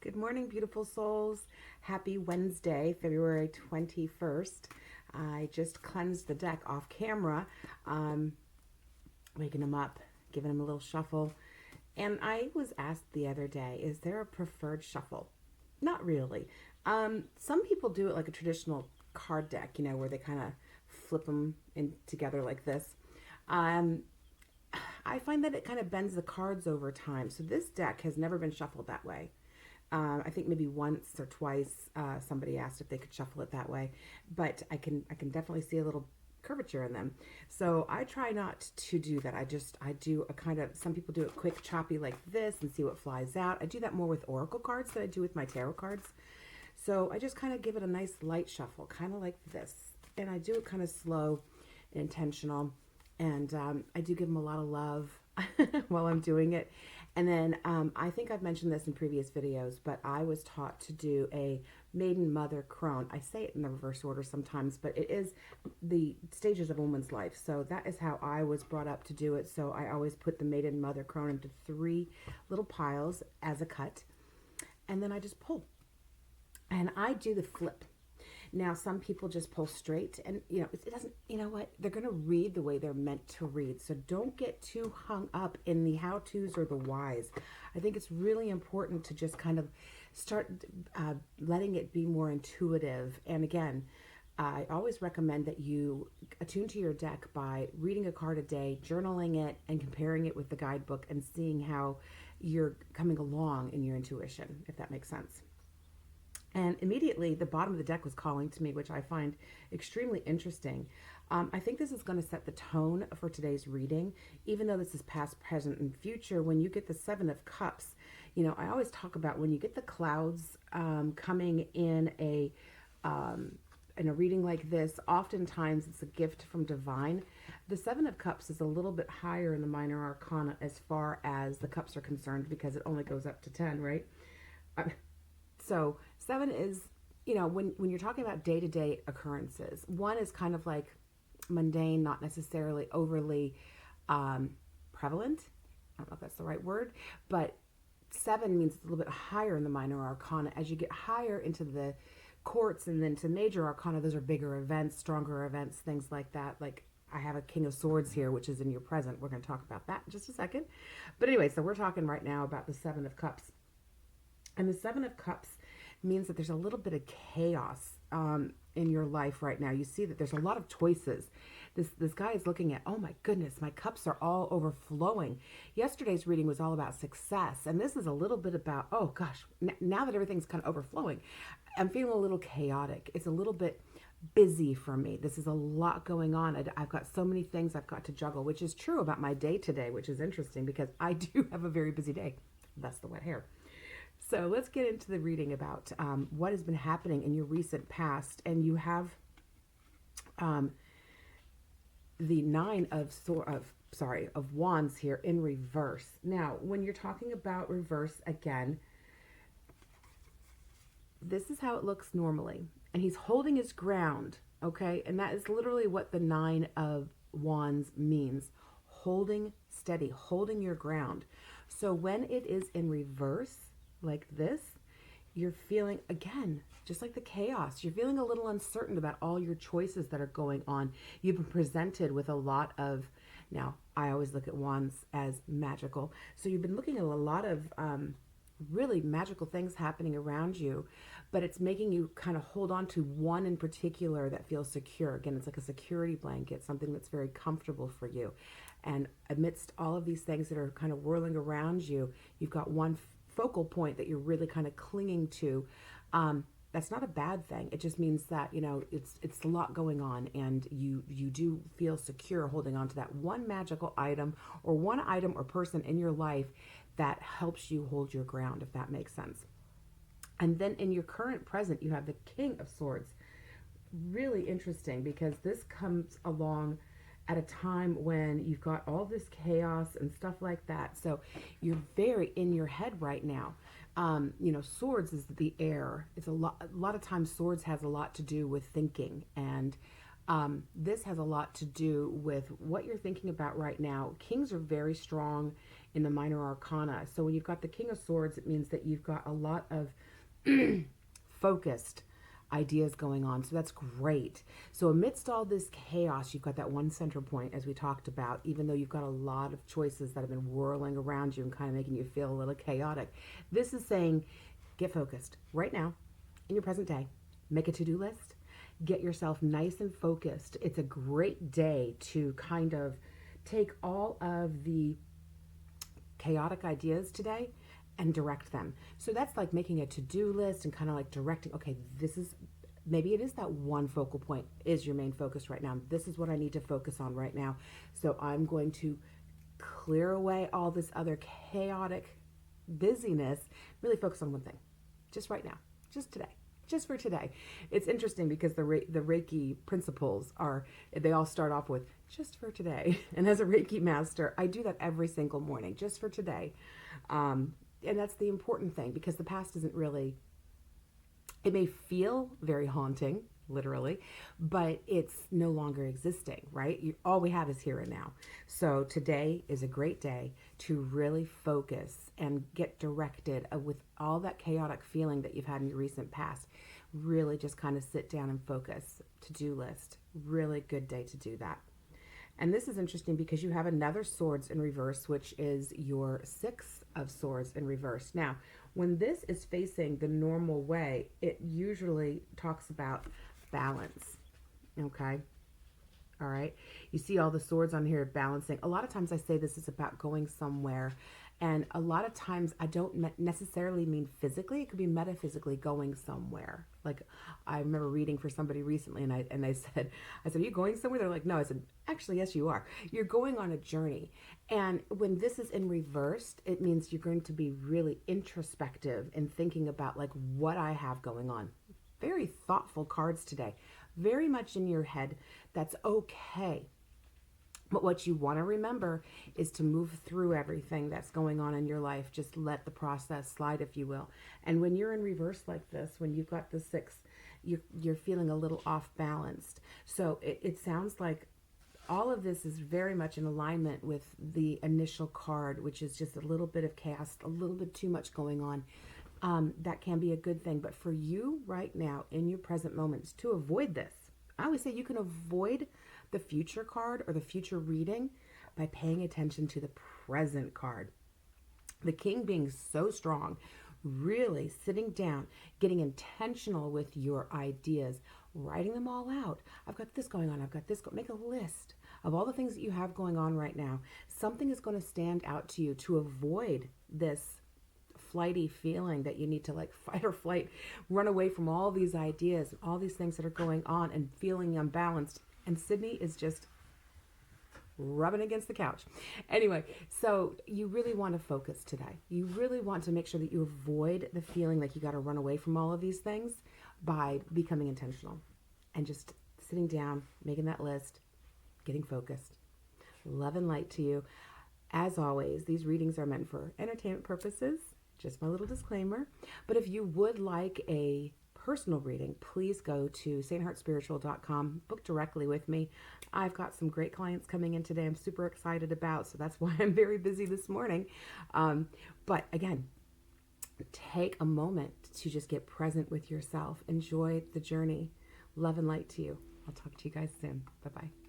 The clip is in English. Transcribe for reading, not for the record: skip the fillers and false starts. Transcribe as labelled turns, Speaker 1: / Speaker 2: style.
Speaker 1: Good morning, beautiful souls. Happy Wednesday, February 21st. I just cleansed the deck off camera, um, waking them up, giving them a little shuffle. And I was asked the other day, is there a preferred shuffle? Not really. Some people do it like a traditional card deck, where they kind of flip them in together like this. Um, I find that it kind of bends the cards over time. So this deck has never been shuffled that way. I think maybe once or twice somebody asked if they could shuffle it that way, but I can definitely see a little curvature in them. So I try not to do that. I do a kind of, some people do it quick choppy like this and see what flies out. I do that more with oracle cards than I do with my tarot cards. So I just kind of give it a nice light shuffle, kind of like this, and I do it kind of slow and intentional, and I do give them a lot of love while I'm doing it. And then I think I've mentioned this in previous videos, but I was taught to do a maiden, mother, crone. I say it in the reverse order sometimes, but it is the stages of a woman's life. So that is how I was brought up to do it. So I always put the maiden, mother, crone into three little piles as a cut, and then I just pull. And I do the flip. Now, some people just pull straight, and it doesn't, you know what? They're going to read the way they're meant to read. So don't get too hung up in the how to's or the whys. I think it's really important to just kind of start letting it be more intuitive. And again, I always recommend that you attune to your deck by reading a card a day, journaling it, and comparing it with the guidebook and seeing how you're coming along in your intuition, if that makes sense. And immediately, the bottom of the deck was calling to me, which I find extremely interesting. I think this is going to set the tone for today's reading, even though this is past, present, and future. When you get the Seven of Cups, I always talk about when you get the clouds coming in a reading like this. Oftentimes, it's a gift from divine. The Seven of Cups is a little bit higher in the minor arcana as far as the cups are concerned, because it only goes up to 10, right? So seven is, when you're talking about day-to-day occurrences, one is kind of like mundane, not necessarily overly prevalent. I don't know if that's the right word, but seven means it's a little bit higher in the minor arcana. As you get higher into the courts and then to major arcana, those are bigger events, stronger events, things like that. Like I have a King of Swords here, which is in your present. We're going to talk about that in just a second. But anyway, so we're talking right now about the Seven of Cups. And the Seven of Cups means that there's a little bit of chaos in your life right now. You see that there's a lot of choices. This guy is looking at, oh my goodness, my cups are all overflowing. Yesterday's reading was all about success, and this is a little bit about, oh gosh, now that everything's kind of overflowing, I'm feeling a little chaotic. It's a little bit busy for me. This is a lot going on. I've got so many things I've got to juggle, which is true about my day today, which is interesting because I do have a very busy day. That's the wet hair. So let's get into the reading about what has been happening in your recent past. And you have the Nine of Wands here in reverse. Now, when you're talking about reverse again, this is how it looks normally. And he's holding his ground, okay? And that is literally what the Nine of Wands means. Holding steady, holding your ground. So when it is in reverse, like this, you're feeling, again, just like the chaos, you're feeling a little uncertain about all your choices that are going on. You've been presented with a lot of, now I always look at wands as magical, so you've been looking at a lot of really magical things happening around you, but it's making you kind of hold on to one in particular that feels secure. Again, it's like a security blanket, something that's very comfortable for you. And amidst all of these things that are kind of whirling around you, you've got one focal point that you're really kind of clinging to. That's not a bad thing. It just means that it's a lot going on, and you do feel secure holding on to that one magical item or one item or person in your life that helps you hold your ground, if that makes sense. And then in your current present, you have the King of Swords. Really interesting, because this comes along at a time when you've got all this chaos and stuff like that. So you're very in your head right now. Swords is the air. It's a lot of times swords has a lot to do with thinking and This has a lot to do with what you're thinking about right now. Kings are very strong in the minor arcana. So when you've got the King of Swords, it means that you've got a lot of focused ideas going on. So that's great. So amidst all this chaos, you've got that one center point, as we talked about, even though you've got a lot of choices that have been whirling around you and kind of making you feel a little chaotic. This is saying, get focused right now in your present day. Make a to-do list. Get yourself nice and focused. It's a great day to kind of take all of the chaotic ideas today and direct them. So that's like making a to-do list and kind of like directing, okay, this is, maybe it is that one focal point is your main focus right now. This is what I need to focus on right now. So I'm going to clear away all this other chaotic busyness, really focus on one thing, just right now, just today. Just for today. It's interesting because the Reiki principles are, they all start off with just for today. And as a Reiki master, I do that every single morning, just for today. And that's the important thing, because the past isn't really, it may feel very haunting, literally, but it's no longer existing, right? All we have is here and now. So today is a great day to really focus and get directed with all that chaotic feeling that you've had in your recent past. Really just kind of sit down and focus. To-do list. Really good day to do that. And this is interesting because you have another swords in reverse, which is your 6 of swords in reverse. Now, when this is facing the normal way, it usually talks about balance. Okay. All right. You see all the swords on here balancing. A lot of times I say this is about going somewhere. And a lot of times I don't necessarily mean physically. It could be metaphysically going somewhere. Like I remember reading for somebody recently and I said, are you going somewhere? They're like, no. I said, actually, yes, you are. You're going on a journey. And when this is in reversed, it means you're going to be really introspective and thinking about like what I have going on. Very thoughtful cards today. Very much in your head. That's okay. But what you want to remember is to move through everything that's going on in your life. Just let the process slide, if you will. And when you're in reverse like this, when you've got the 6, you're feeling a little off balanced. So it sounds like all of this is very much in alignment with the initial card, which is just a little bit of chaos, a little bit too much going on. That can be a good thing. But for you right now, in your present moments, to avoid this, I always say you can avoid the future card or the future reading by paying attention to the present card. The King being so strong, really sitting down, getting intentional with your ideas, writing them all out. I've got this going on. I've got this. Make a list of all the things that you have going on right now. Something is going to stand out to you to avoid this flighty feeling that you need to like fight or flight, run away from all these ideas, all these things that are going on and feeling unbalanced. And Sydney is just rubbing against the couch. Anyway, so you really want to focus today. You really want to make sure that you avoid the feeling like you got to run away from all of these things by becoming intentional and just sitting down, making that list, getting focused. Love and light to you. As always, these readings are meant for entertainment purposes. Just my little disclaimer. But if you would like a personal reading, please go to saineheartspiritual.com, book directly with me. I've got some great clients coming in today I'm super excited about, so that's why I'm very busy this morning. But again, take a moment to just get present with yourself. Enjoy the journey. Love and light to you. I'll talk to you guys soon. Bye-bye.